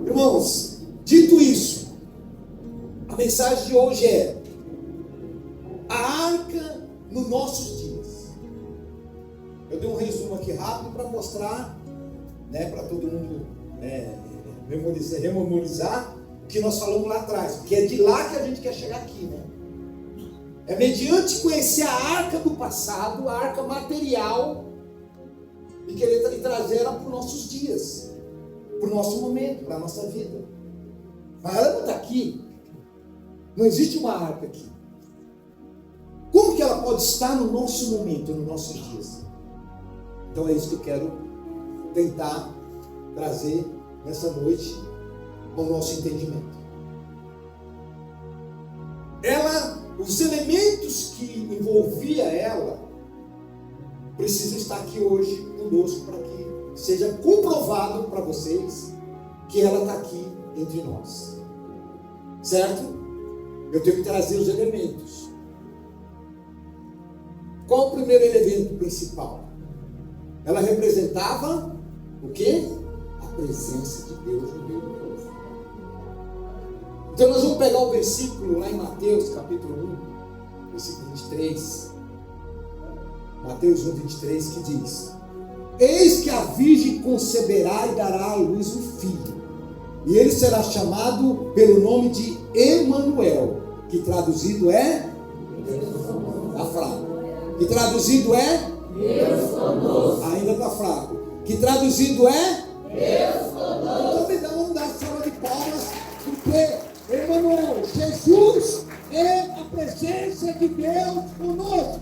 Irmãos, dito isso, a mensagem de hoje é a arca nos nossos dias. Eu dei um resumo aqui rápido para mostrar, para todo mundo memorizar o que nós falamos lá atrás, porque é de lá que a gente quer chegar aqui, né? É mediante conhecer a arca do passado, a arca material, e querer trazer ela para os nossos dias, para o nosso momento, para a nossa vida. Mas ela não está aqui. Não existe uma arca aqui. Como que ela pode estar no nosso momento, nos nossos dias? Então é isso que eu quero tentar trazer nessa noite ao nosso entendimento. Os elementos que envolvia ela precisam estar aqui hoje conosco para que seja comprovado para vocês que ela está aqui entre nós. Certo? Eu tenho que trazer os elementos. Qual o primeiro elemento principal? Ela representava o quê? A presença de Deus no meio do povo. Então nós vamos pegar o versículo lá em Mateus capítulo 1, versículo 23. Mateus 1, 23, que diz: Eis que a virgem conceberá e dará à luz um filho, e ele será chamado pelo nome de Emanuel, que traduzido é está fraco. Que traduzido é Deus conosco. Ainda está fraco. Que traduzido é Deus conosco. Então vamos dar salva de palmas, porque Emanuel, Jesus é a presença de Deus conosco.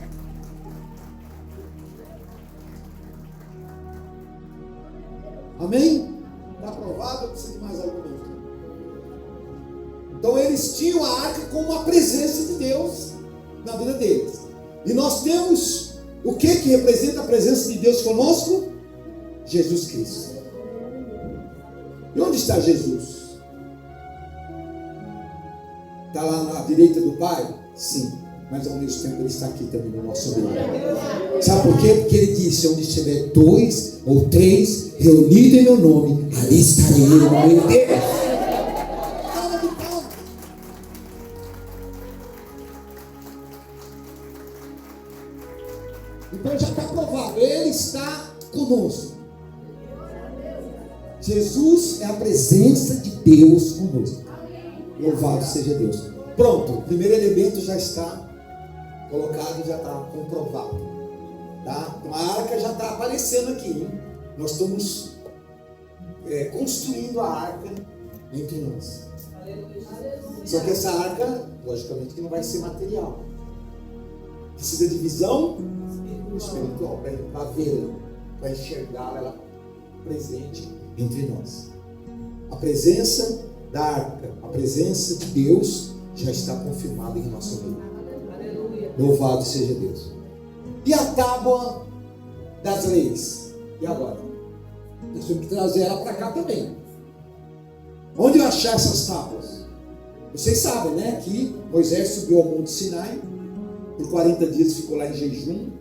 Amém? Está aprovado ou precisa de mais argumento? Então eles tinham a arca como a presença de Deus na vida deles. E nós temos o que representa a presença de Deus conosco? Jesus Cristo. E onde está Jesus? Está lá na direita do Pai? Sim. Mas ao mesmo tempo ele está aqui também no nosso meio. Sabe por quê? Porque ele disse: onde estiver 2 ou 3 reunidos em meu nome, ali estarei eu no meio deles. Então já está provado, ele está conosco. Jesus é a presença de Deus conosco. Louvado seja Deus. Pronto, o primeiro elemento já está colocado, já está comprovado. Tá? Então a arca já está aparecendo aqui, hein? Nós estamos construindo a arca entre nós. Só que essa arca, logicamente, que não vai ser material. Precisa de visão espiritual para vê-la, para enxergá-la, ela presente entre nós. A presença da arca, a presença de Deus já está confirmada em nosso meio. Louvado seja Deus. E a tábua das leis? E agora? Nós temos que trazer ela para cá também. Onde eu achar essas tábuas? Vocês sabem, né? Que Moisés subiu ao Monte Sinai, por 40 dias ficou lá em jejum,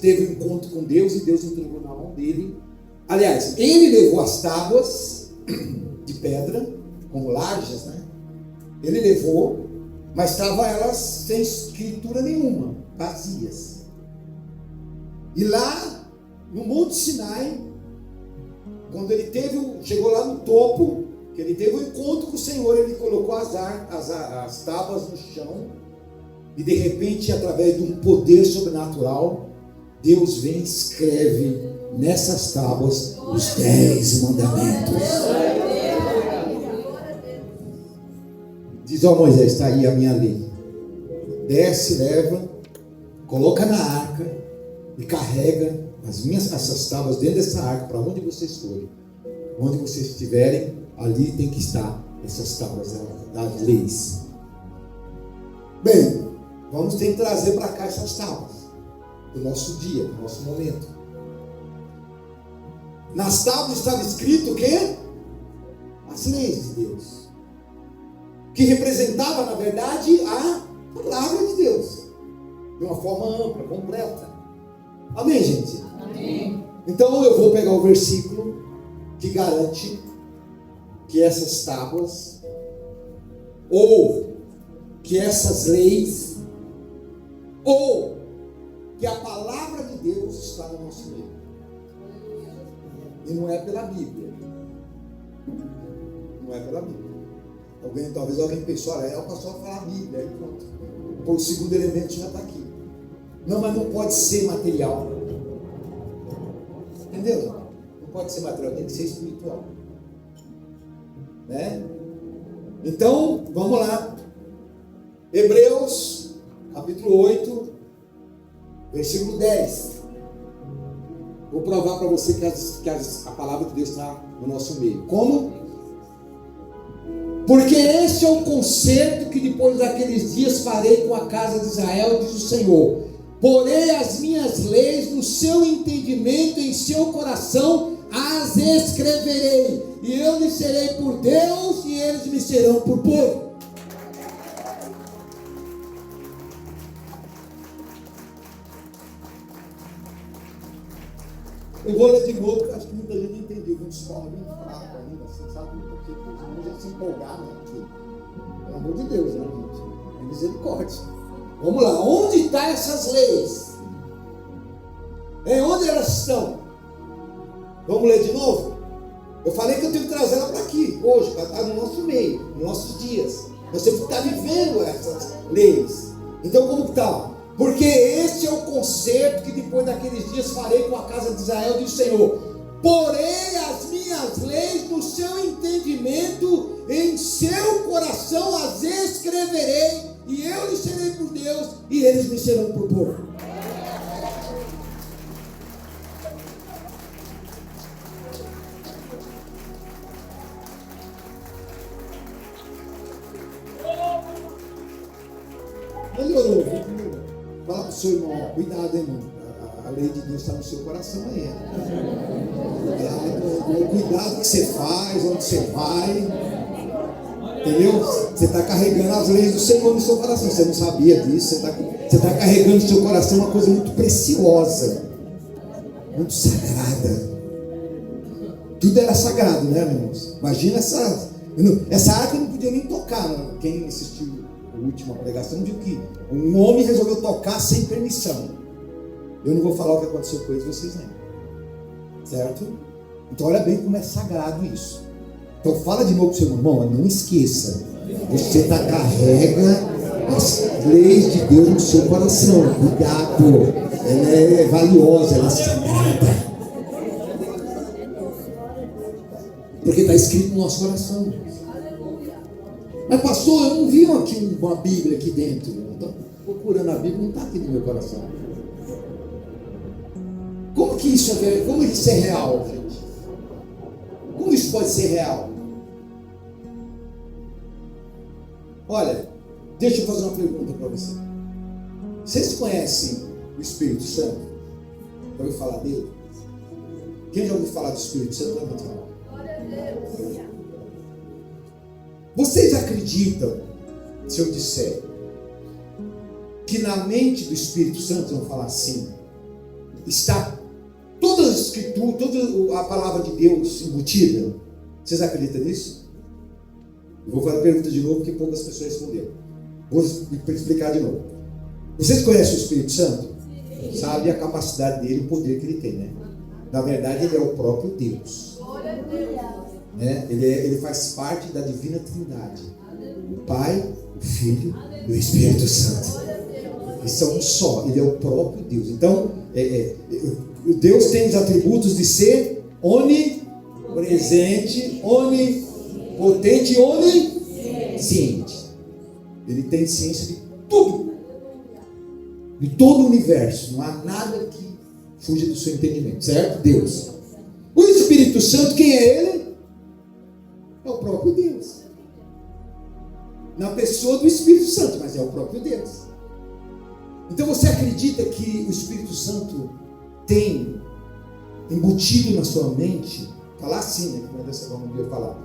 teve um encontro com Deus e Deus entregou na mão dele. Aliás, ele levou as tábuas de pedra, como lajes, né? Ele levou, mas estavam elas sem escritura nenhuma, vazias. E lá no Monte Sinai, quando ele chegou lá no topo, que ele teve um encontro com o Senhor, ele colocou as tábuas no chão, e de repente, através de um poder sobrenatural, Deus vem e escreve nessas tábuas os 10 mandamentos. Diz: ó Moisés, está aí a minha lei. Desce, leva, coloca na arca e carrega essas tábuas dentro dessa arca para onde vocês forem. Onde vocês estiverem, ali tem que estar essas tábuas das leis. Bem, vamos ter que trazer para cá essas tábuas do nosso dia, do nosso momento. Nas tábuas estava escrito o quê? As leis de Deus, que representava, na verdade, a palavra de Deus, de uma forma ampla, completa. Amém, gente? Amém. Então eu vou pegar o versículo que garante que essas tábuas, ou que essas leis, ou que a palavra de Deus está no nosso meio. E não é pela Bíblia. Não é pela Bíblia. Talvez alguém pensou, olha, é o pastor falar a Bíblia, aí pronto. O segundo elemento já está aqui. Não, mas não pode ser material. Entendeu? Não pode ser material, tem que ser espiritual. Né? Então, vamos lá. Hebreus, capítulo 8, versículo 10. Vou provar para você que a palavra de Deus está no nosso meio. Como? Porque este é o concerto que depois daqueles dias farei com a casa de Israel, diz o Senhor. Porei as minhas leis no seu entendimento, em seu coração as escreverei. E eu lhes serei por Deus, e eles me serão por povo. Eu vou ler de novo, porque acho que muita gente não entendeu. Vamos falar bem fraco ainda, você sabe? Porque os irmãos já se empolgaram aqui. Pelo amor de Deus, né, gente? É misericórdia. Vamos lá, onde estão essas leis? Onde elas estão? Vamos ler de novo? Eu falei que eu tenho que trazer ela para aqui, hoje, para estar no nosso meio, nos nossos dias. Nós temos que estar vivendo essas leis. Então, como está? Porque este é o concerto que depois daqueles dias farei com a casa de Israel, diz o Senhor. Porei as minhas leis no seu entendimento, em seu coração as escreverei, e eu lhes serei por Deus, e eles me serão por povo. Melhorou, viu? Fala para o seu irmão, cuidado, irmão. A lei de Deus está no seu coração aí. Cuidado que você faz, onde você vai. Entendeu? Você está carregando as leis do Senhor no seu coração. Você não sabia disso. Você está carregando no seu coração uma coisa muito preciosa, muito sagrada. Tudo era sagrado, né, irmãos? Imagina essa arca não podia nem tocar. Né? Quem assistiu a última pregação viu que um homem resolveu tocar sem permissão. Eu não vou falar o que aconteceu com eles, vocês lembram. Certo? Então olha bem como é sagrado isso. Então fala de novo para o seu irmão, não esqueça. Você carrega as leis de Deus no seu coração. Cuidado. Ela é valiosa, ela é sagrada. Porque está escrito no nosso coração. Mas pastor, eu não vi aqui uma Bíblia aqui dentro. Estou procurando a Bíblia, não está aqui no meu coração. Como que isso é, como isso é real, gente? Como isso pode ser real? Olha, deixa eu fazer uma pergunta para você. Vocês conhecem o Espírito Santo? Já ouviu falar dele? Quem já ouviu falar do Espírito Santo? Levanta a mão. Vocês acreditam, se eu disser, que na mente do Espírito Santo, vamos falar assim, está toda a Escritura, toda a palavra de Deus embutida? Vocês acreditam nisso? Eu vou fazer a pergunta de novo, porque poucas pessoas responderam. Vou explicar de novo. Vocês conhecem o Espírito Santo? Sim. Sabe a capacidade dele, o poder que ele tem, né? Na verdade, ele é o próprio Deus. Né? Ele faz parte da divina trindade. O Pai, o Filho e o Espírito Santo. Eles são um só. Ele é o próprio Deus. Então, Deus tem os atributos de ser onipresente, onipotente e onisciente. Ele tem ciência de tudo. De todo o universo. Não há nada que fuja do seu entendimento. Certo? Deus. O Espírito Santo, quem é ele? É o próprio Deus. Na pessoa do Espírito Santo, mas é o próprio Deus. Então você acredita que o Espírito Santo tem embutido na sua mente, falar assim, né? Como dessa forma eu ia falar,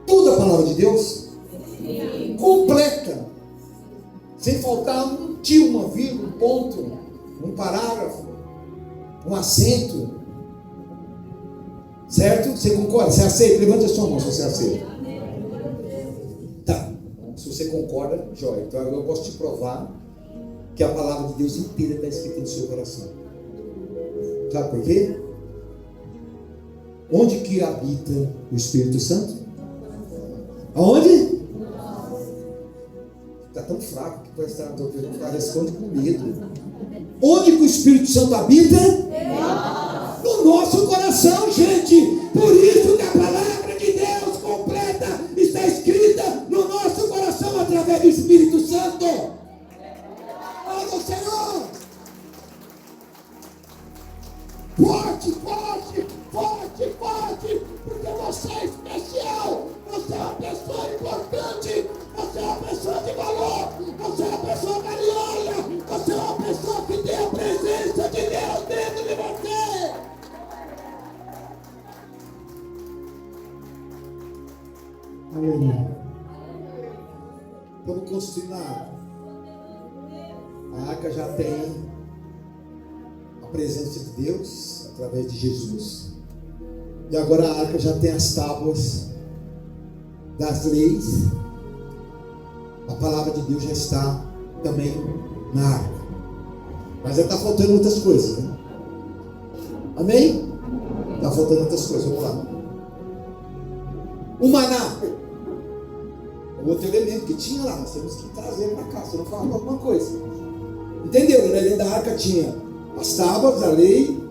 toda a palavra de Deus? Sim. Completa, sem faltar um tio, uma vírgula, um ponto, um parágrafo, um acento. Certo? Você concorda? Você aceita? Levanta a sua mão se você aceita. Tá. Se você concorda, joia. Então agora eu posso te provar que a palavra de Deus inteira está escrita no seu coração. Sabe por quê? Onde que habita o Espírito Santo? Aonde? Está tão fraco que parece que responde com medo. Onde que o Espírito Santo habita? No nosso coração, gente. Por isso que a palavra de Deus completa está escrita no nosso coração através do Espírito Santo. Olha o Senhor. Forte, forte, forte, forte. Porque você é especial. Você é uma pessoa importante. Você é uma pessoa de valor. Você é uma pessoa valiosa. Você é uma pessoa que tem a presença de Deus dentro de você. Aleluia. Vamos construir a arca. A arca já tem a presença de Deus através de Jesus. E agora a arca já tem as tábuas das leis. A palavra de Deus já está também na arca. Mas já está faltando outras coisas, né? Amém? Está faltando outras coisas, vamos lá. O maná. O outro elemento que tinha lá, nós temos que trazer para cá, se não falar alguma coisa. Entenderam, né? Dentro da arca tinha as tábuas da lei,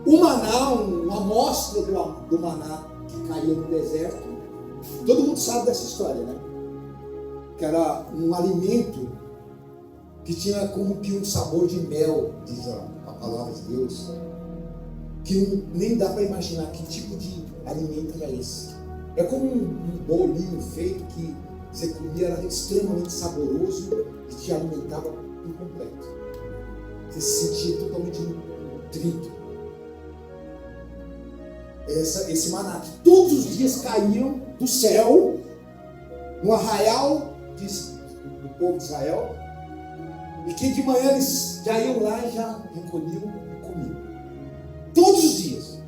o maná, uma amostra do maná que caía no deserto. Todo mundo sabe dessa história, né? Que era um alimento que tinha como que um sabor de mel, diz a palavra de Deus, que nem dá para imaginar que tipo de alimento era esse. É como um bolinho feito que você comia, era extremamente saboroso e te alimentava por completo. Você se sentia totalmente nutrido. Esse maná que todos os dias caíam do céu, no arraial do povo de Israel, e que de manhã eles já iam lá e já recolhiam e comiam. Todos os dias.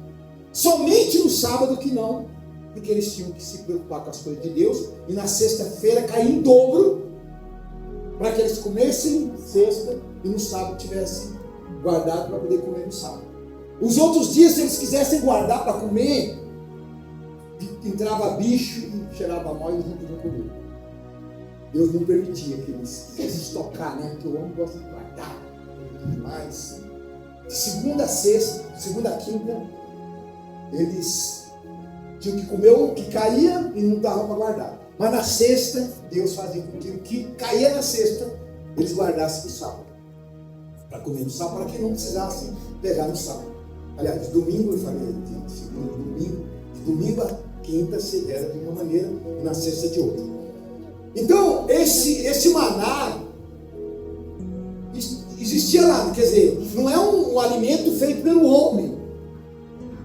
Somente no sábado que não, porque eles tinham que se preocupar com as coisas de Deus, e na sexta-feira caía em dobro, para que eles comessem sexta e no sábado tivessem guardado para poder comer no sábado. Os outros dias, se eles quisessem guardar para comer, entrava bicho e cheirava mal e eles não podiam comer. Deus não permitia que eles quisessem estocar, né? Porque o homem gosta de guardar demais. De segunda a sexta, segunda a quinta, eles tinham que comer o que caía e não dava para guardar. Mas na sexta, Deus fazia com que o que caía na sexta, eles guardassem no sábado. Para comer no sábado, para que não precisassem pegar no sábado. Aliás, domingo, eu falei de segunda a domingo, de domingo a quinta se era de uma maneira e na sexta de outra. Então, esse maná existia lá, quer dizer, não é um alimento feito pelo homem.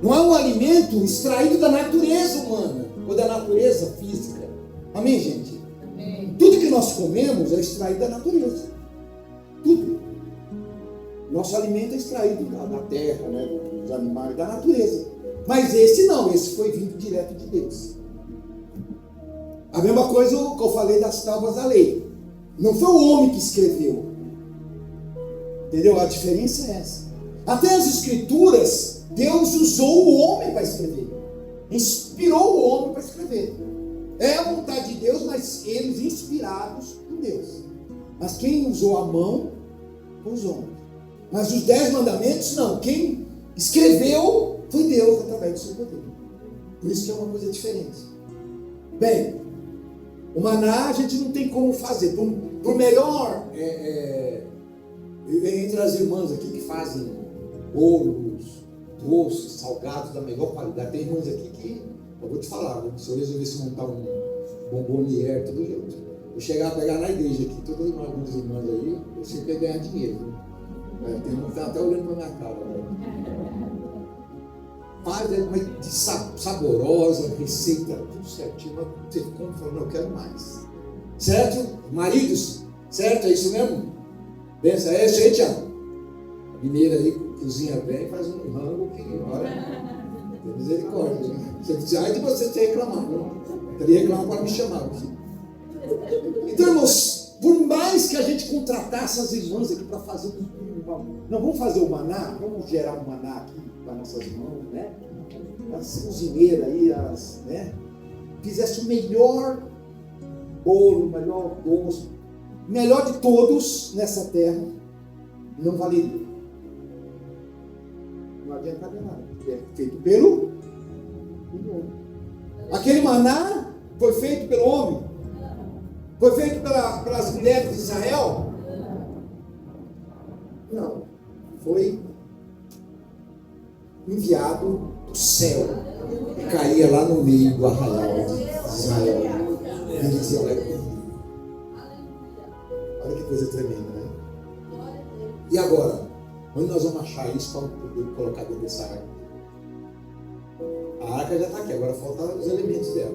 Não é um alimento extraído da natureza humana ou da natureza física. Amém, gente? Amém. Tudo que nós comemos é extraído da natureza. Tudo. Nosso alimento é extraído da terra, né, dos animais, da natureza. Mas esse não, esse foi vindo direto de Deus. A mesma coisa que eu falei das tábuas da lei. Não foi o homem que escreveu. Entendeu? A diferença é essa. Até as escrituras, Deus usou o homem para escrever. Inspirou o homem para escrever. É a vontade de Deus, mas eles inspirados por Deus. Mas quem usou a mão foi os homens. Mas os 10 mandamentos não. Quem escreveu foi Deus através do seu poder. Por isso que é uma coisa diferente. Bem, o maná a gente não tem como fazer. Por melhor, entre as irmãs aqui que fazem bolos, doces, salgados da melhor qualidade. Tem irmãs aqui que, eu vou te falar, se eu resolvesse montar um bomboniere, tudo junto, eu chegar a pegar na igreja aqui, todas algumas irmãs aí, eu sempre ia ganhar dinheiro. Tem irmãs que estão até olhando para minha cara. Faz, mas saborosa, receita, tudo certinho, mas você compra e fala, não, eu quero mais. Certo? Maridos, certo? É isso mesmo? Pensa, é isso aí, Tiago? A mineira aí cozinha bem, faz um rango que, olha, Tem misericórdia, né? Se eu precisar de você te reclamar, não. Queria reclamar para me chamar. Então, irmãos, por mais que a gente contratasse as irmãs aqui para fazer não, vamos fazer o maná, vamos gerar um maná aqui para nossas mãos, né? As cozinheiras aí, né? Fizesse o melhor bolo, o melhor doce, o melhor de todos nessa terra, não valeria. Não adianta nada. É feito pelo homem. Aquele maná foi feito pelo homem. Foi feito pelas mulheres de Israel? Não. Foi enviado do céu. E caía lá no meio do arraial de Israel. E ele dizia: olha que coisa tremenda, né? E agora? Onde nós vamos achar isso para poder colocar dentro dessa arca? A arca já está aqui, agora faltam os elementos dela.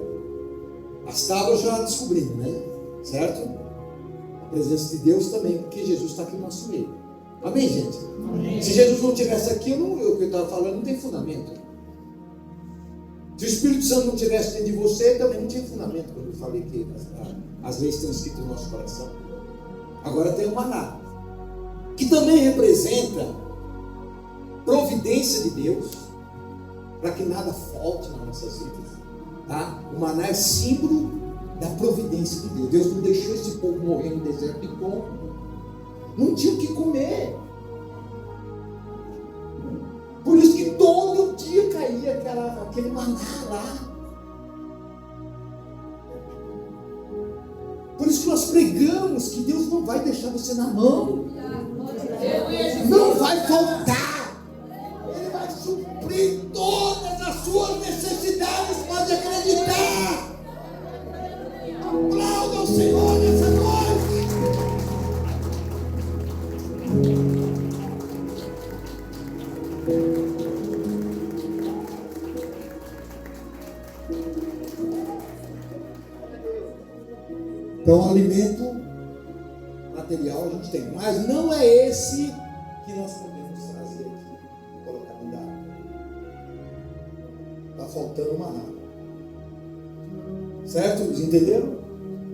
As tábuas já descobrimos, né? Certo? A presença de Deus também, porque Jesus está aqui no nosso meio. Amém, gente? Amém. Se Jesus não estivesse aqui, o que eu estava falando não tem fundamento. Se o Espírito Santo não estivesse dentro de você, também não tinha fundamento, quando eu falei que as leis estão escritas no nosso coração. Agora tem o maná, que também representa providência de Deus, para que nada falte nas nossas vidas. Tá? O maná é símbolo da providência de Deus. Deus não deixou esse povo morrer no deserto de fome. Não tinha o que comer. Por isso que todo dia caía aquele maná lá. Por isso que nós pregamos que Deus não vai deixar você na mão. Não vai faltar. Ele vai suprir todas as suas necessidades. Pode acreditar. Aplauda o Senhor nessa noite. Então, alimento material a gente tem, mas não é esse que nós podemos trazer aqui e colocar dentro da água. Está faltando maná. Certo? Vocês entenderam?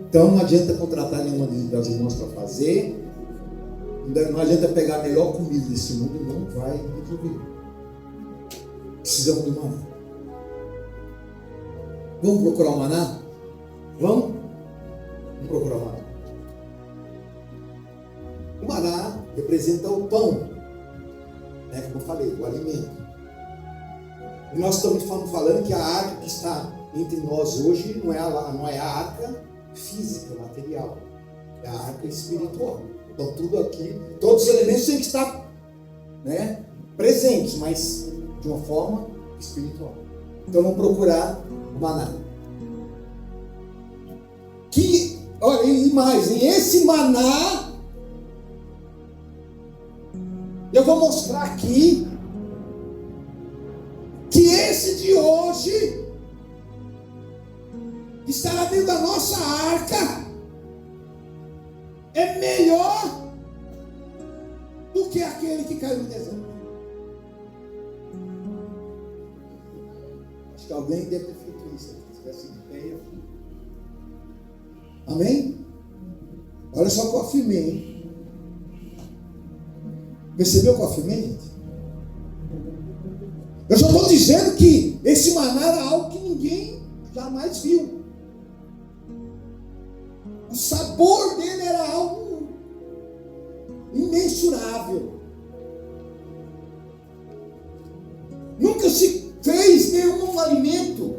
Então não adianta contratar nenhuma das irmãs para fazer. Não adianta pegar a melhor comida desse mundo e não vai resolver. Precisamos do maná. Vamos procurar o maná? Vamos? Vamos procurar o maná. O maná representa o pão, né? Como eu falei, o alimento. E nós estamos falando que a arca que está entre nós hoje não é a arca física, material, é a arca espiritual. Então tudo aqui, todos os elementos têm que estar, né, presentes, mas de uma forma espiritual. Então vamos procurar o maná. Olha, e mais, esse maná eu vou mostrar aqui que esse de hoje que estará dentro da nossa arca é melhor do que aquele que caiu no deserto. Acho que alguém deve ter feito isso. Se tivesse de pé, amém? Olha só o que eu afirmei, hein? Percebeu o que eu afirmei, gente? Eu já estou dizendo que esse maná era algo que ninguém jamais viu. O sabor dele era algo imensurável. Nunca se fez nenhum alimento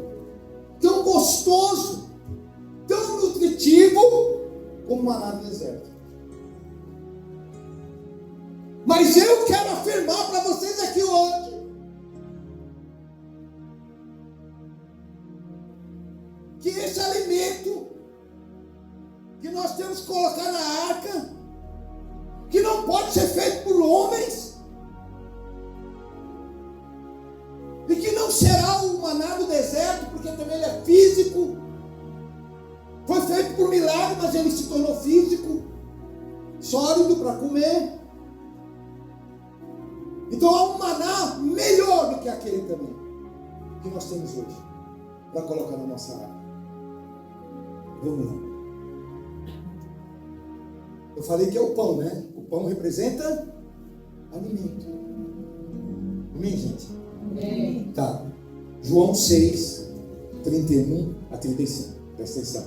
tão gostoso, tão nutritivo como o maná do deserto. Mas eu quero afirmar para vocês aqui hoje que esse alimento que nós temos que colocar na arca, que não pode ser feito por homens, e que não será o maná do deserto, porque também ele é físico, foi feito por milagre, mas ele se tornou físico, sólido para comer. Então há um maná melhor do que aquele também. que nós temos hoje para colocar na nossa arca? Vamos lá. Eu falei que é o pão, né? O pão representa alimento. Amém, gente? Amém. Tá. João 6, 31 a 35. Presta atenção.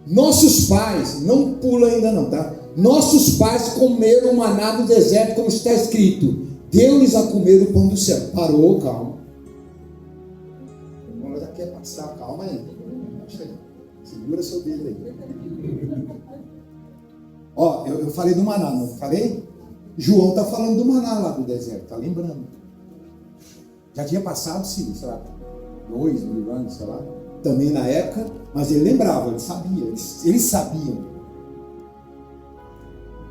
Nossos pais, não pula ainda não, tá? Nossos pais comeram maná do deserto, como está escrito. Deu-lhes a comer o pão do céu. Parou, calma. Agora já quer passar, calma aí. Segura seu dedo aí. Ó, eu falei do maná, não falei? João está falando do maná lá do deserto, tá lembrando? Já tinha passado, sim, sei lá, 2000 anos, sei lá. Também na época, mas ele lembrava, ele sabia, eles sabiam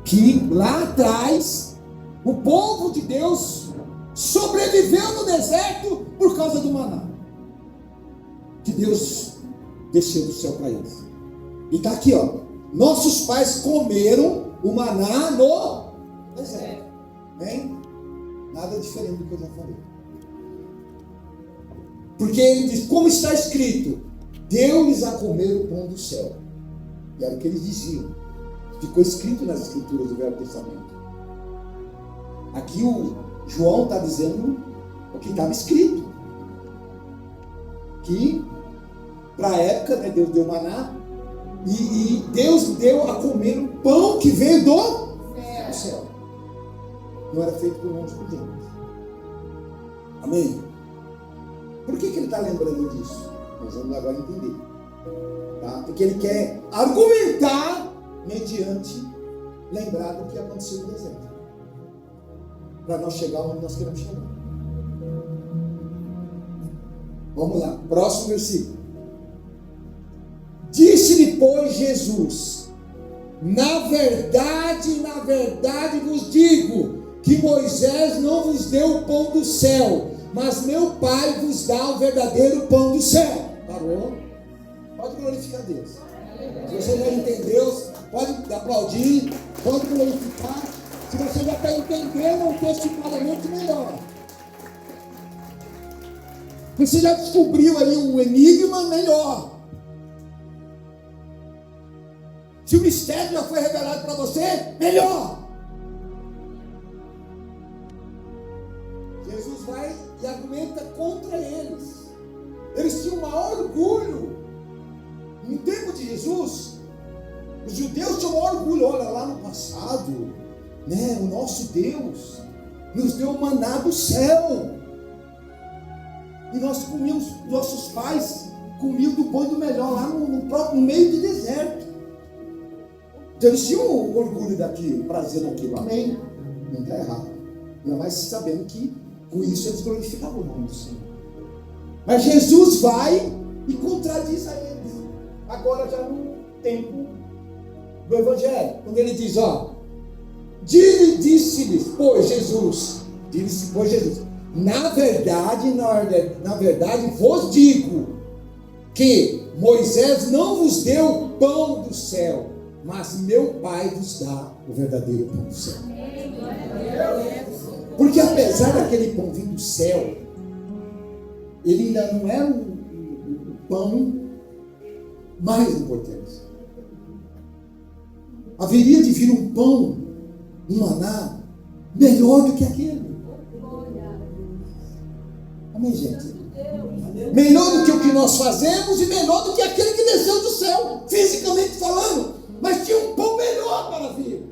que lá atrás o povo de Deus sobreviveu no deserto por causa do maná que Deus desceu do céu para eles. E está aqui, ó. Nossos pais comeram o maná no deserto. Bem, nada diferente do que eu já falei. Porque ele diz, como está escrito, deu-lhes a comer o pão do céu. E era o que eles diziam. Ficou escrito nas escrituras do Velho Testamento. Aqui o João está dizendo o que estava escrito. Que, para a época, né, Deus deu maná. E Deus deu a comer o pão que veio do céu. Não era feito por mãos de Deus. Amém? Por que ele está lembrando disso? Nós vamos agora entender. Tá? Porque ele quer argumentar mediante lembrar do que aconteceu no deserto. Para nós chegar onde nós queremos chegar. Vamos lá, próximo versículo. Disse-lhe, pois, Jesus: na verdade vos digo, que Moisés não vos deu o pão do céu, mas meu Pai vos dá o verdadeiro pão do céu. Parou? Pode glorificar Deus. Se você já entendeu, pode aplaudir, pode glorificar. Se você já está entendendo o texto claramente, melhor. Você já descobriu aí um enigma, melhor. Se o mistério já foi revelado para você, melhor. Jesus vai e argumenta contra eles. Eles tinham o maior orgulho. No tempo de Jesus, os judeus tinham o maior orgulho. Olha, lá no passado, né, o nosso Deus nos deu o maná do céu. E nós comíamos, nossos pais comiam do bom e do melhor lá no meio do deserto. Então eles tinham o orgulho daquilo, o prazer naquilo. Amém. Não está errado. Ainda mais sabendo que com isso eles glorificavam o nome do Senhor. Mas Jesus vai e contradiz a eles. Agora já no tempo do Evangelho. Quando ele diz, ó. Disse-lhes, pois Jesus. Disse, pois Jesus. Na verdade, vos digo que Moisés não vos deu o pão do céu, mas meu Pai vos dá o verdadeiro pão do céu. Porque apesar daquele pão vir do céu, ele ainda não é o pão mais importante. Haveria de vir um pão, um maná, melhor do que aquele. Amém, gente? Melhor do que o que nós fazemos e melhor do que aquele que desceu do céu, fisicamente falando. Mas tinha um pão melhor para vir.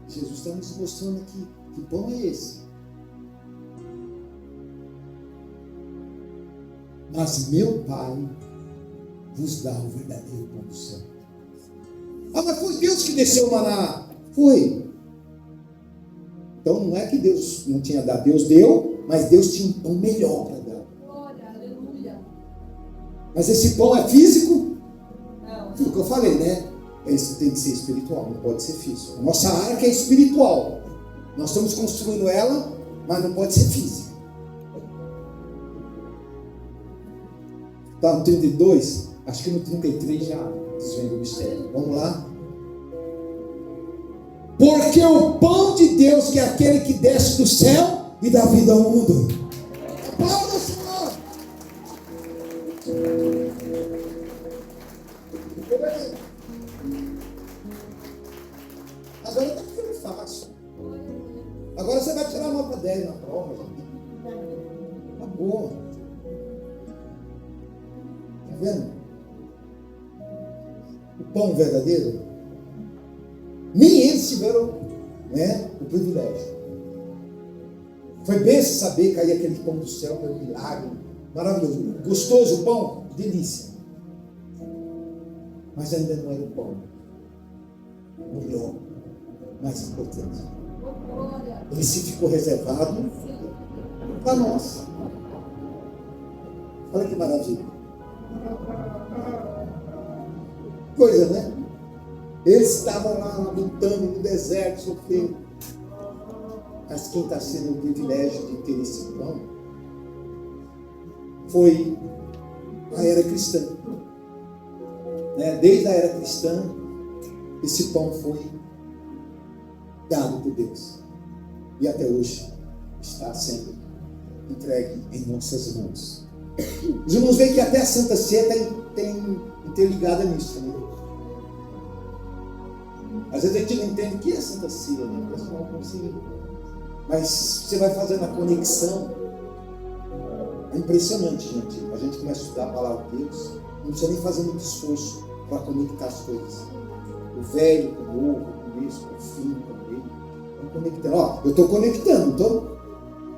Jesus está nos mostrando aqui que pão é esse. Mas meu Pai vos dá o verdadeiro pão do céu. Ah, mas foi Deus que desceu o maná. Foi. Então não é que Deus não tinha dado. Deus deu, mas Deus tinha um pão melhor para dar. Glória, aleluia. Mas esse pão é físico? Não. Foi o que eu falei, né? Esse tem que ser espiritual, não pode ser físico. A nossa arca é espiritual. Nós estamos construindo ela, mas não pode ser física. Tá no 32? Acho que no 33 já desvenda o mistério. Vamos lá? Porque o pão de Deus, que é aquele que desce do céu e dá vida ao mundo. A palavra do Senhor. Agora está ficando fácil. Agora você vai tirar nota 10 na prova. Acabou. Está vendo? O pão verdadeiro. Nem eles tiveram, né, o privilégio. Foi bem saber cair aquele pão do céu, foi um milagre maravilhoso. Gostoso o pão, delícia. Mas ainda não era o pão melhor, mais importante. Ele se ficou reservado para nós. Olha que maravilha. Coisa, né? Eles estavam lá lutando no deserto, sofrendo. Mas quem está sendo o privilégio de ter esse pão foi a era cristã. Né? Desde a era cristã, esse pão foi dado por Deus. E até hoje está sendo entregue em nossas mãos. Os irmãos veem que até a Santa Ceia tem interligada nisso também. Às vezes a gente não entende o que é Santa Ceia, né? O pessoal não consegue. Mas você vai fazendo a conexão. É impressionante, gente. A gente começa a estudar a palavra de Deus, não precisa nem fazer muito esforço para conectar as coisas. O velho com o novo, com isso, com o fim, com o meio. Vamos conectando. Ó, eu estou conectando, então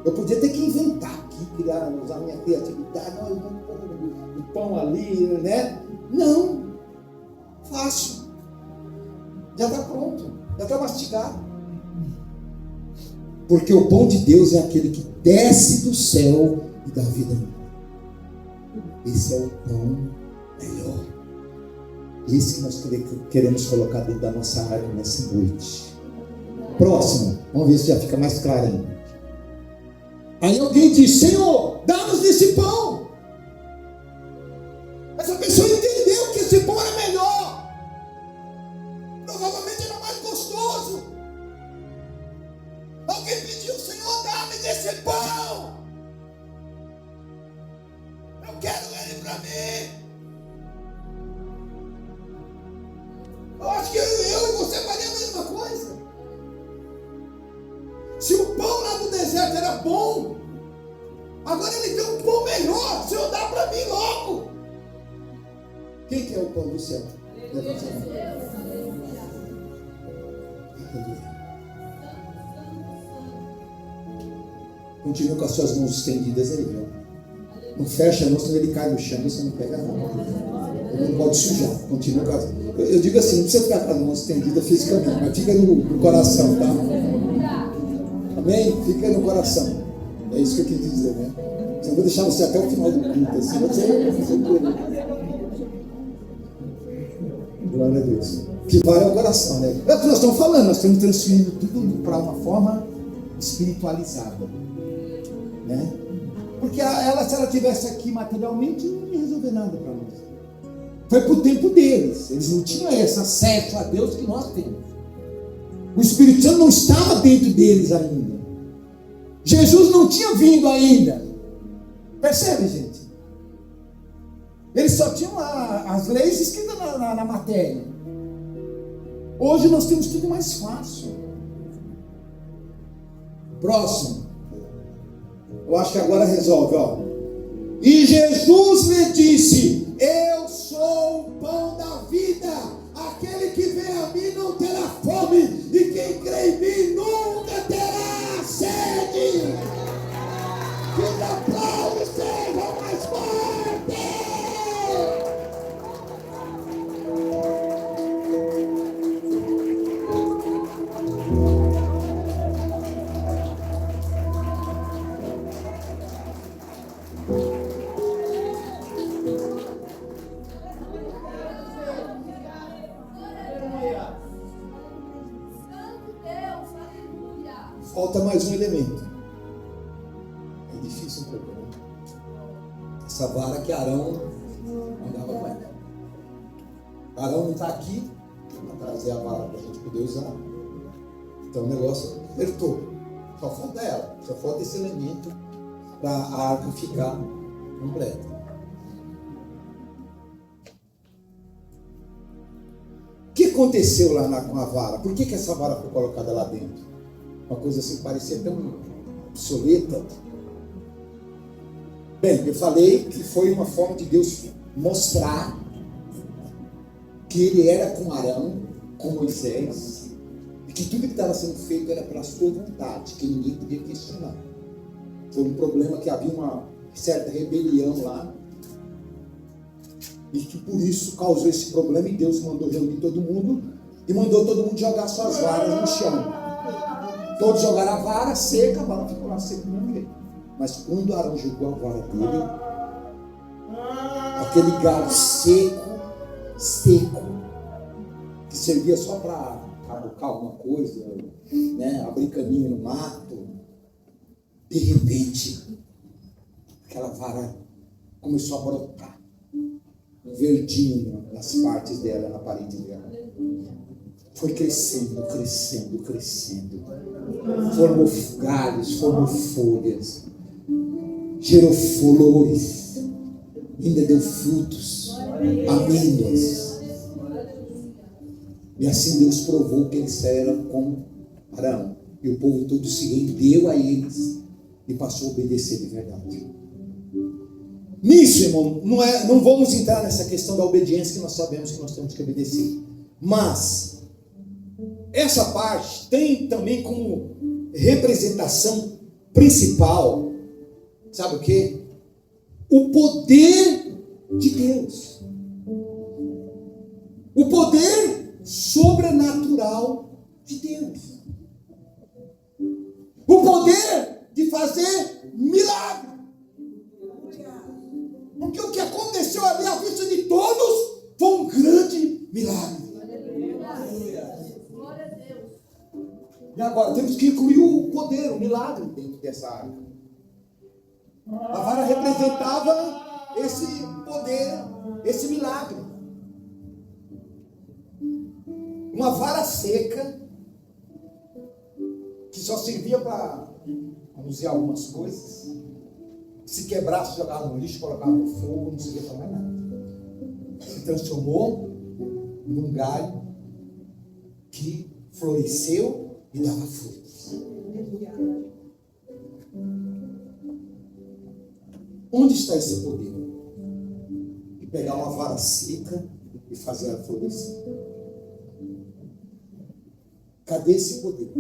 eu podia ter que inventar aqui, criar, usar minha criatividade. Não, eu vou pôr o pão ali, né? Não. Fácil. Já está pronto, já está mastigado. Porque o pão de Deus é aquele que desce do céu e dá vida. Esse é o pão melhor. Esse que nós queremos colocar dentro da nossa arca nessa noite. Próximo, vamos ver se já fica mais claro ainda. Aí alguém diz: Senhor, dá-nos desse pão. Essa pessoa entendeu que esse pão era melhor. Provavelmente era mais gostoso. Alguém pediu: Senhor, dá-me desse pão. Eu quero ele para mim. Eu acho que eu e você faria a mesma coisa. Se o pão lá do deserto era bom, agora ele tem um pão melhor. Senhor, dá para mim logo. Quem que é o pão do céu? Levanta a mão. Continua com as suas mãos estendidas aí, ó. Não fecha não, senão ele cai no chão e você não pega nada. Ele não pode sujar. Continua com as... Eu digo assim, não precisa ficar com as mãos estendidas fisicamente, mas fica no coração, tá? Amém? Fica no coração. É isso que eu quis dizer, né? Eu vou deixar você até o final do culto, assim você glória a Deus. Que vale o coração, né? É o que nós estamos falando, nós estamos transferindo tudo para uma forma espiritualizada, né? Porque ela, se ela estivesse aqui materialmente, não ia resolver nada para nós. Foi para o tempo deles. Eles não tinham esse acesso a Deus que nós temos. O Espírito Santo não estava dentro deles ainda. Jesus não tinha vindo ainda. Percebe, gente? Eles só tinham as leis escritas na matéria. Hoje nós temos tudo mais fácil. Próximo. Eu acho que agora resolve, ó. E Jesus lhe disse: eu sou o pão da vida. Aquele que vem a mim não terá fome, e quem crê em mim nunca terá sede. Que os aplausos sejam mais fortes. Falta mais um elemento. É difícil um pouco, né? Essa vara que Arão andava com ela. Arão não está aqui para trazer a vara para a gente poder usar. Então o negócio apertou. Só falta ela. Só falta esse elemento para a arca ficar completa. O que aconteceu lá com a vara? Por que essa vara foi colocada lá dentro? Uma coisa assim parecia tão obsoleta. Bem, eu falei que foi uma forma de Deus mostrar que Ele era com Arão, com Moisés, e que tudo que estava sendo feito era pela sua vontade, que ninguém podia questionar. Foi um problema que havia uma certa rebelião lá, e que por isso causou esse problema, e Deus mandou reunir todo mundo, e mandou todo mundo jogar suas varas no chão. Todos jogaram a vara seca, a vara ficou lá seca do mesmo jeito. Mas quando Arão jogou a vara dele, aquele galho seco, que servia só para cabocar alguma coisa, né, abrir caminho no mato, de repente, aquela vara começou a brotar, um verdinho nas partes dela, na parede dela. Foi crescendo. Formou galhos, formou folhas, gerou flores, ainda deu frutos, amêndoas. E assim Deus provou que eles eram com Arão. E o povo todo se rendeu a eles e passou a obedecer de verdade. Nisso, irmão, não vamos entrar nessa questão da obediência, que nós sabemos que nós temos que obedecer. Mas essa parte tem também como representação principal, sabe o quê? O poder de Deus. O poder sobrenatural de Deus. O poder de fazer milagre. Porque o que aconteceu ali à vista de todos foi um grande milagre. E agora temos que incluir o poder, o milagre dentro dessa arca. A vara representava esse poder, esse milagre. Uma vara seca, que só servia para anunciar algumas coisas. Se quebrasse, jogava no lixo, colocava no fogo, não servia para mais nada. Se transformou num galho que floresceu e dava frutos. Onde está esse poder? E pegar uma vara seca e fazer ela florescer. Cadê esse poder?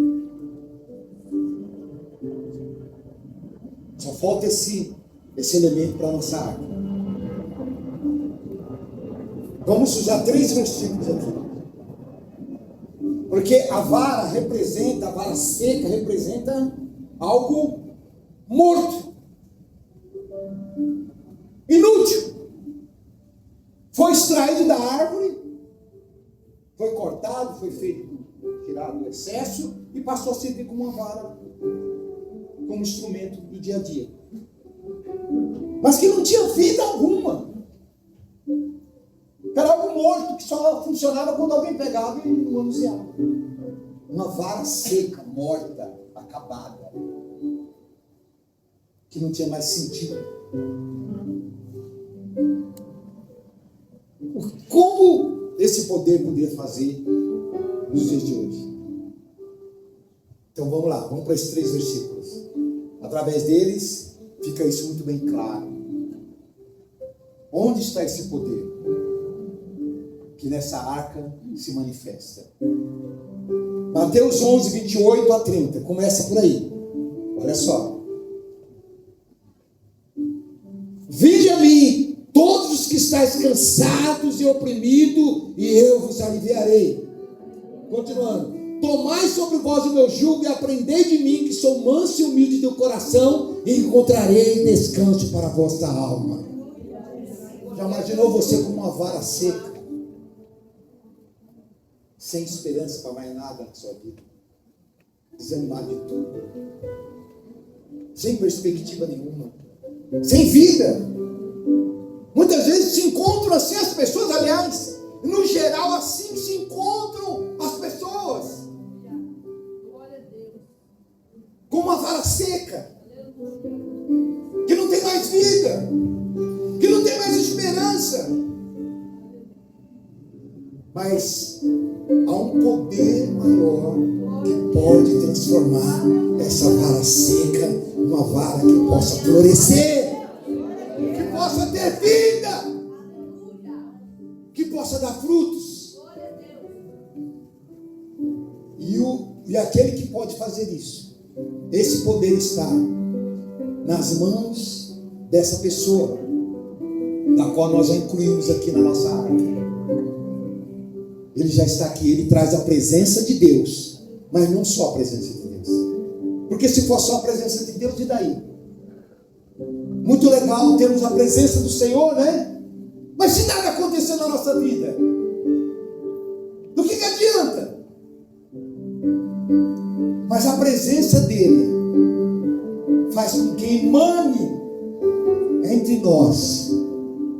Só falta esse elemento para a nossa arca. Vamos usar 3 versículos aqui. Porque a vara seca representa algo morto, inútil. Foi extraído da árvore, foi cortado, foi tirado o excesso e passou a servir como uma vara, como instrumento do dia a dia. Mas que não tinha vida alguma. Era algo morto que só funcionava quando alguém pegava e manuseava. Uma vara seca, morta, acabada, que não tinha mais sentido. Como esse poder poderia fazer nos dias de hoje? Então vamos lá, vamos para esses 3 versículos. Através deles fica isso muito bem claro. Onde está esse poder que nessa arca se manifesta? Mateus 11, 28 a 30. Começa por aí. Olha só. Vinde a mim, todos os que estáis cansados e oprimidos, e eu vos aliviarei. Continuando. Tomai sobre vós o meu jugo e aprendei de mim, que sou manso e humilde de coração, e encontrarei descanso para a vossa alma. Já imaginou você como uma vara seca? Sem esperança para mais nada na sua vida, desanimado de tudo, sem perspectiva nenhuma, sem vida. Muitas vezes se encontram assim as pessoas, aliás, no geral assim se encontram as pessoas. vara seca, que não tem mais vida, que não tem mais esperança. Mas há um poder maior que pode transformar essa vara seca numa vara que possa florescer, que possa ter vida, que possa dar frutos. E aquele que pode fazer isso, esse poder está nas mãos dessa pessoa, da qual nós já incluímos aqui na nossa arca. Ele já está aqui, ele traz a presença de Deus, mas não só a presença de Deus, porque se for só a presença de Deus, e daí? Muito legal termos a presença do Senhor, né? Mas se nada acontecer na nossa vida, do que adianta? Mas a presença dele faz com que emane entre nós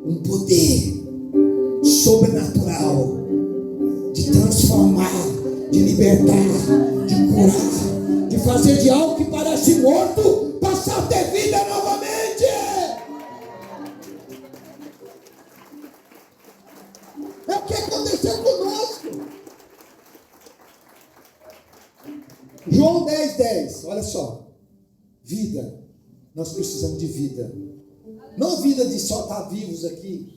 um poder sobrenatural de transformar, de libertar, de curar, de fazer de algo que parece morto passar a ter vida novamente. É o que aconteceu conosco. João 10:10, olha só. Vida, nós precisamos de vida. Não vida de só estar vivos aqui,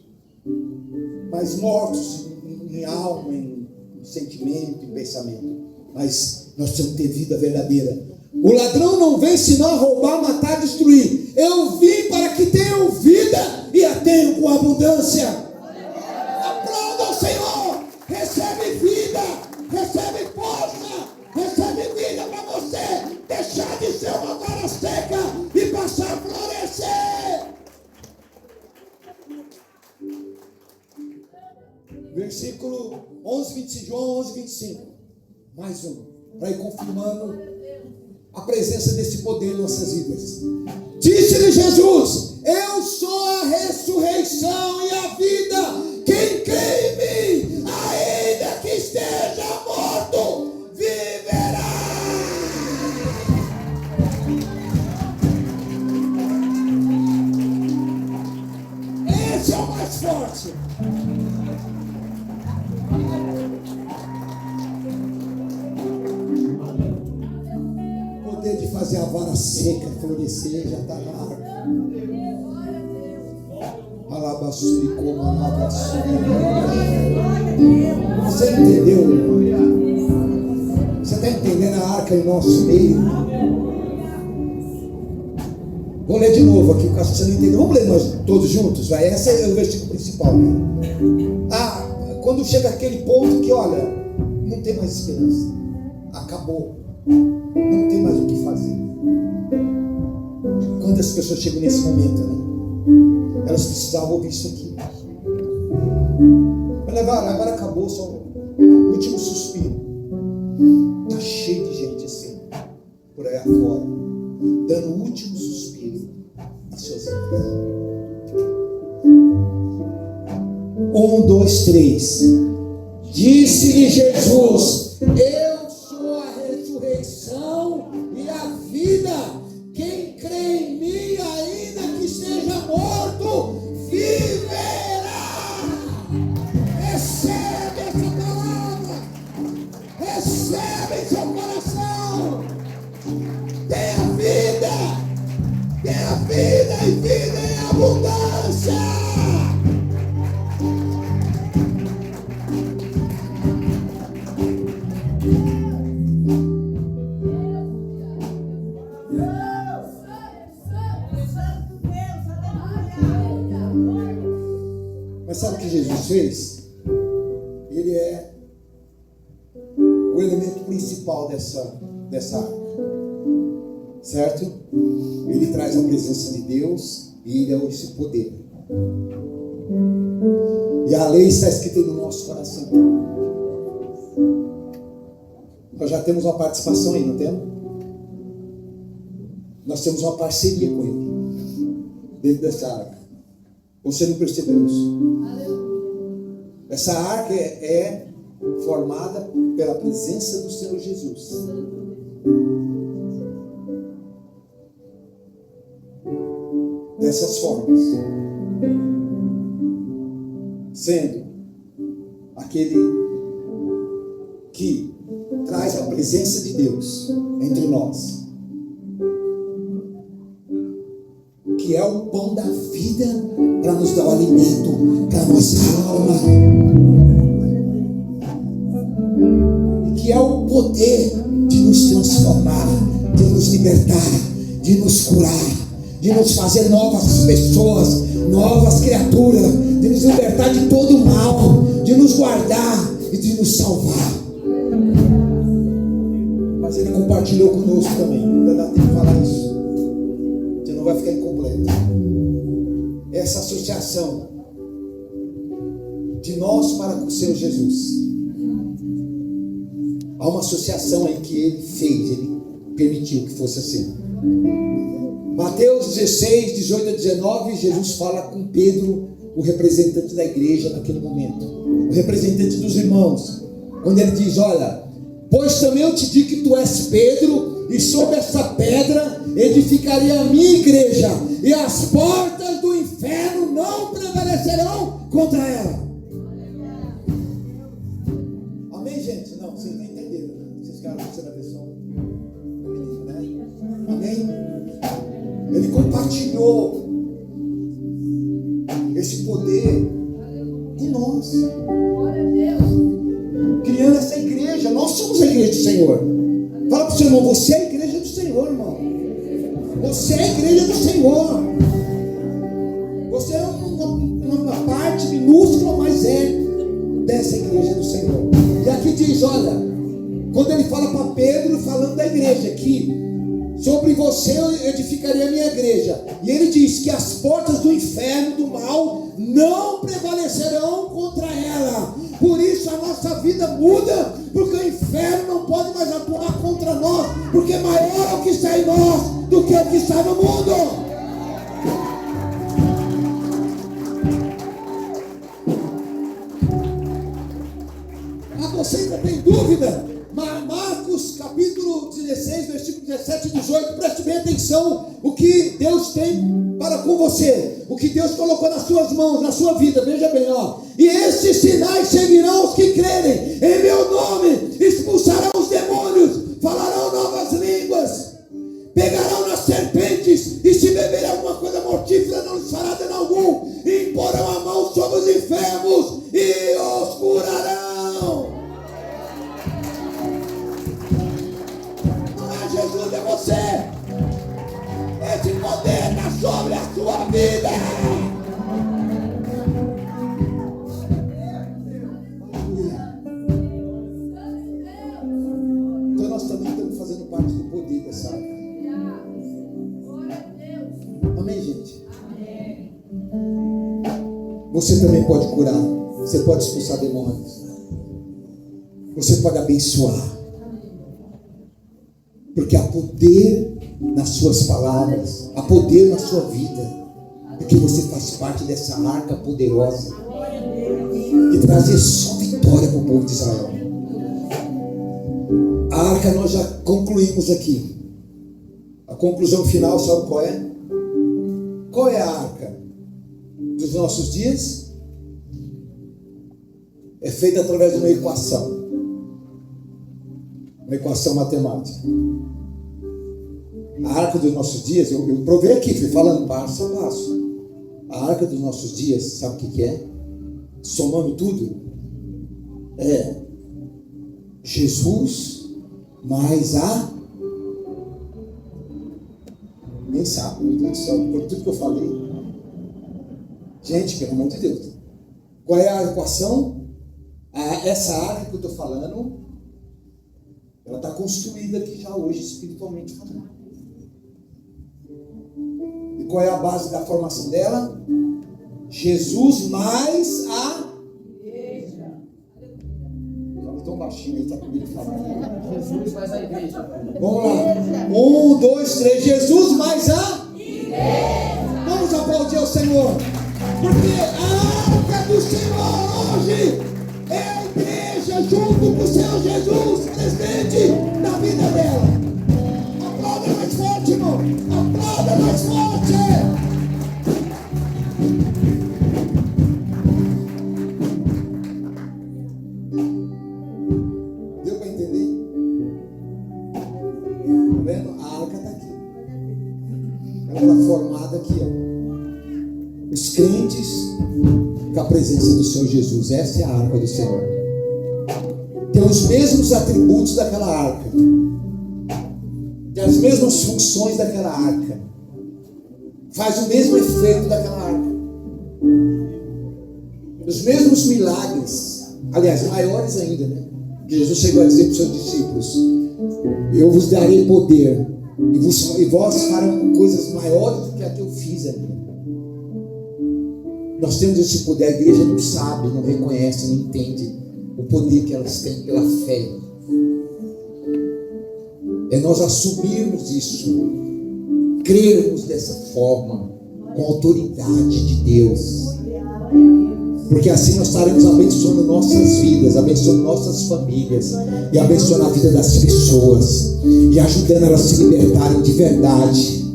mas mortos em alma, em sentimento, em pensamento. Mas nós temos que ter vida verdadeira. O ladrão não vem senão a roubar, matar, destruir. Eu vim para que tenham vida e a tenham com abundância. Aplauda o Senhor. Recebe vida, recebe força, recebe vida para você deixar de ser uma vara seca e passar a florescer. Versículo 11:25, João 11:25. Mais um, para ir confirmando a presença desse poder em nossas vidas. Disse-lhe Jesus: eu sou a ressurreição e a vida. Quem crê em mim, ainda que esteja morto, viverá. Esse é o mais forte. De fazer a vara seca florescer já está na arca. Você entendeu? Você está entendendo a arca em nosso meio? Vou ler de novo aqui, porque acho que você não entendeu. Vamos ler nós todos juntos? Vai. Esse é o versículo principal. Quando chega aquele ponto que, olha, não tem mais esperança, acabou, não tem mais o que fazer. Quantas pessoas chegam nesse momento, né? Elas precisavam ouvir isso aqui. Mas agora acabou, só o último suspiro. Está cheio de gente assim, por aí afora, dando o último suspiro às suas vidas. 1, 2, 3. Disse-lhe Jesus: eu sou a ressurreição e a vida. Quem crê em mim, ainda que esteja morto, viverá. Recebe essa palavra. Recebe em seu coração. Tenha vida e vida em abundância. Mas sabe o que Jesus fez? Ele é o elemento principal dessa arca, certo? Ele traz a presença de Deus e ele é esse poder. E a lei está escrita no nosso coração. Nós já temos uma participação aí, não temos? Nós temos uma parceria com ele dentro dessa arca. Você não percebeu isso? Essa arca é formada pela presença do Senhor Jesus. dessas formas, sendo aquele que traz a presença de Deus entre nós, que é o pão da vida para nos dar o alimento para a nossa alma, e que é o poder de nos transformar, de nos libertar, de nos curar, de nos fazer novas pessoas, novas criaturas, de nos libertar de todo o mal, de nos guardar e de nos salvar. Mas Ele compartilhou conosco também, ainda dá tempo de falar isso, você não vai ficar incompleto. Essa associação de nós para com o Senhor Jesus. Há uma associação aí que Ele fez, Ele permitiu que fosse assim. Mateus 16, 18 a 19, Jesus fala com Pedro, o representante da igreja naquele momento, o representante dos irmãos, quando ele diz: olha, pois também eu te digo que tu és Pedro, e sobre essa pedra edificarei a minha igreja, e as portas do inferno não prevalecerão contra ela. Amém, gente? Não, vocês não entenderam, né? Vocês ficaram na versão feminina, né? Amém? Ele compartilhou esse poder com nós, criando essa igreja. Nós somos a igreja do Senhor. Fala para o seu irmão: você é a igreja do Senhor, irmão. Você é a igreja do Senhor. Você é uma parte minúscula, mas é dessa igreja do Senhor. E aqui diz, olha, quando ele fala para Pedro, falando da igreja aqui, sobre você eu edificarei a minha igreja. E ele diz que as portas do inferno, do mal, não prevalecerão contra ela. Por isso a nossa vida muda, porque o inferno não pode mais atuar contra nós, porque maior é o que está em nós do que o que está no mundo. Você ainda tem dúvida? Marcos capítulo 16, versículo 17 e 18, preste bem atenção o que Deus tem para com você, o que Deus colocou nas suas mãos, na sua vida. Veja bem, ó: e estes sinais seguirão os que crerem, em meu nome expulsarão os demônios, falarão novas línguas, pegarão nas serpentes, e se beberem alguma coisa mortífera não lhes fará dano algum, e imporão a mão sobre os enfermos e os curarão. Jesus é você. Esse poder está sobre a sua vida. Então nós também estamos fazendo parte do poder dessa área. Amém, gente? Você também pode curar. Você pode expulsar demônios. Você pode abençoar. Porque há poder nas suas palavras, há poder na sua vida, porque você faz parte dessa arca poderosa e trazer só vitória para o povo de Israel. A arca nós já concluímos aqui. A conclusão final, sabe qual é? Qual é a arca dos nossos dias? É feita através de uma equação matemática. A arca dos nossos dias, eu provei aqui, fui falando passo a passo. A arca dos nossos dias, sabe o que é? Somando tudo, é Jesus mais a... Nem sabe, meu Deus do céu, por tudo que eu falei. Gente, pelo amor de Deus. Qual é a equação? Essa arca que eu estou falando, ela está construída aqui já hoje, espiritualmente falando. E qual é a base da formação dela? Jesus mais a igreja. Não tão baixinho, ele está com medo de falar. Jesus mais a igreja. Vamos lá. 1, 2, 3. Jesus mais a igreja. Vamos aplaudir ao Senhor. Porque a arca do Senhor hoje é a igreja junto com o Senhor Jesus presente na vida dela. Aplauda mais forte, irmão. Aplauda mais forte. A arca está aqui. Ela está formada aqui, ó. Os crentes com a presença do Senhor Jesus. Essa é a arca do Senhor. Tem os mesmos atributos daquela arca. Tem as mesmas funções daquela arca. Faz o mesmo efeito daquela arca. Os mesmos milagres. Aliás, maiores ainda, né? Que Jesus chegou a dizer para os seus discípulos: eu vos darei poder, e vós farão coisas maiores do que a que eu fiz ainda. Nós temos esse poder. A igreja não sabe, não reconhece, não entende o poder que elas têm pela fé. É nós assumirmos isso, crermos dessa forma, com a autoridade de Deus. Porque assim nós estaremos abençoando nossas vidas, abençoando nossas famílias, e abençoando a vida das pessoas, e ajudando elas a se libertarem de verdade.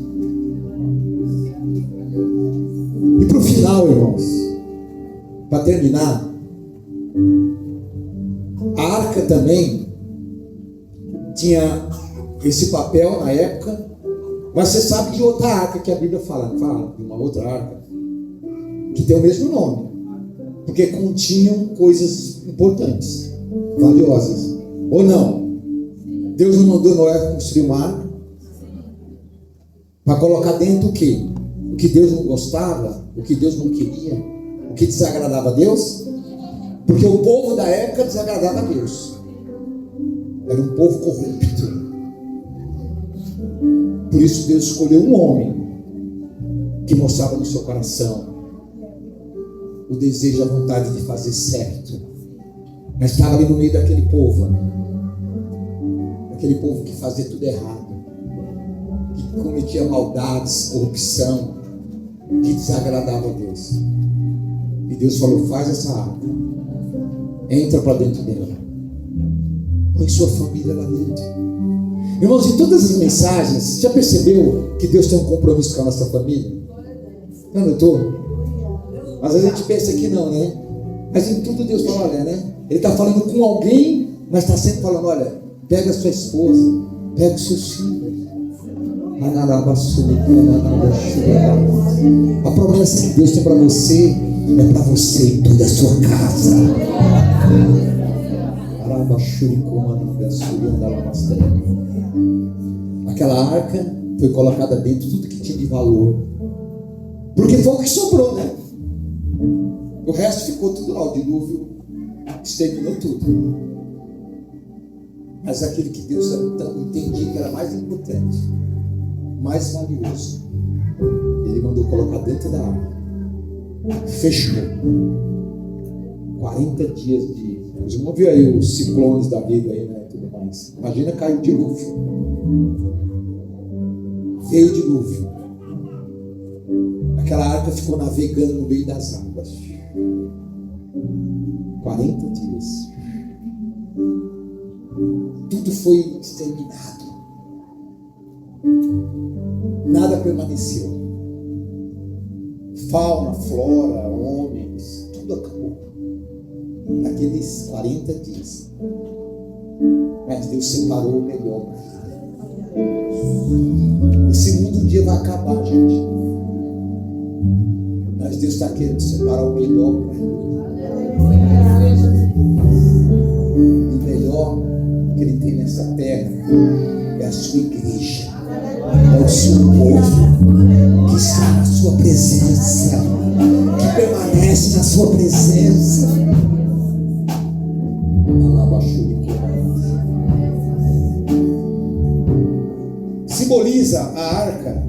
E para o final, irmãos, para terminar, a arca também tinha esse papel na época, mas você sabe de outra arca que a Bíblia fala de uma outra arca que tem o mesmo nome, porque continham coisas importantes, valiosas. Ou não? Deus não mandou Noé construir uma arca para colocar dentro o quê? O que Deus não gostava, o que Deus não queria, o que desagradava a Deus? Porque o povo da época desagradava a Deus. Era um povo corrupto. Por isso Deus escolheu um homem que mostrava no seu coração o desejo, a vontade de fazer certo. Mas estava ali no meio daquele povo que fazia tudo errado, que cometia maldades, corrupção, que desagradava a Deus. E Deus falou: faz essa arca, entra para dentro dela, põe sua família lá dentro. Irmãos, em todas as mensagens, já percebeu que Deus tem um compromisso com a nossa família? Não notou? Às vezes a gente pensa que não, né? Mas em tudo Deus fala, olha, né? Ele está falando com alguém, mas está sempre falando: olha, pega a sua esposa, pega os seus filhos. A promessa que Deus tem para você é para você e toda a sua casa. Aquela arca foi colocada dentro de tudo que tinha de valor, porque foi o que sobrou, né? O resto ficou tudo lá. O dilúvio exterminou tudo. Mas aquele que Deus entendia que era mais importante, mais valioso, Ele mandou colocar dentro da arca. Fechou. 40 dias de... Os irmãos viram aí os ciclones da vida aí, né? Tudo mais. Imagina cair o dilúvio. Veio o dilúvio. Aquela arca ficou navegando no meio das águas. 40 dias. Tudo foi exterminado. Nada permaneceu. Fauna, flora, homens, tudo acabou naqueles 40 dias. Mas Deus separou o melhor para ele. Esse mundo um dia vai acabar, gente. Mas Deus está querendo separar o melhor para ele. E o melhor que Ele tem nessa terra é a sua igreja, é o seu povo que está na sua presença, que permanece na sua presença. Simboliza a arca,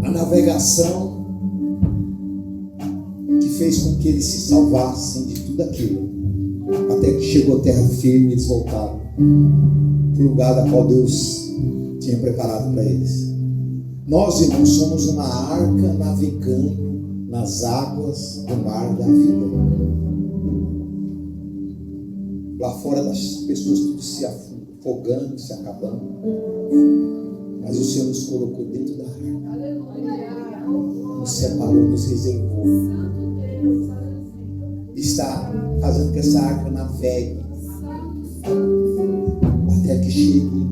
a navegação que fez com que eles se salvassem de tudo aquilo, até que chegou a terra firme e eles voltaram para o lugar da qual Deus tinha preparado para eles. Nós, irmãos, somos uma arca navegando nas águas do mar da vida. Lá fora das pessoas tudo se afogando, se acabando, mas o Senhor nos colocou dentro da arca, nos separou, nos reservou, está fazendo que essa arca navegue até que chegue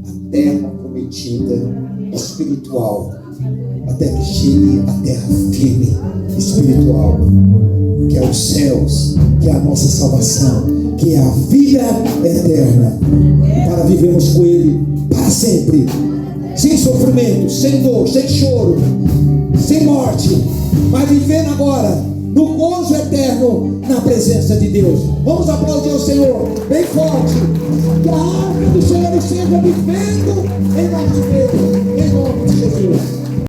a prometida espiritual, até que chegue a terra firme espiritual, que é os céus, que é a nossa salvação, que é a vida eterna, para vivermos com Ele para sempre, sem sofrimento, sem dor, sem choro, sem morte, mas vivendo agora no gozo eterno na presença de Deus. Vamos aplaudir o Senhor bem forte, que a arca do Senhor esteja vivendo em nosso meio, em nome de Jesus.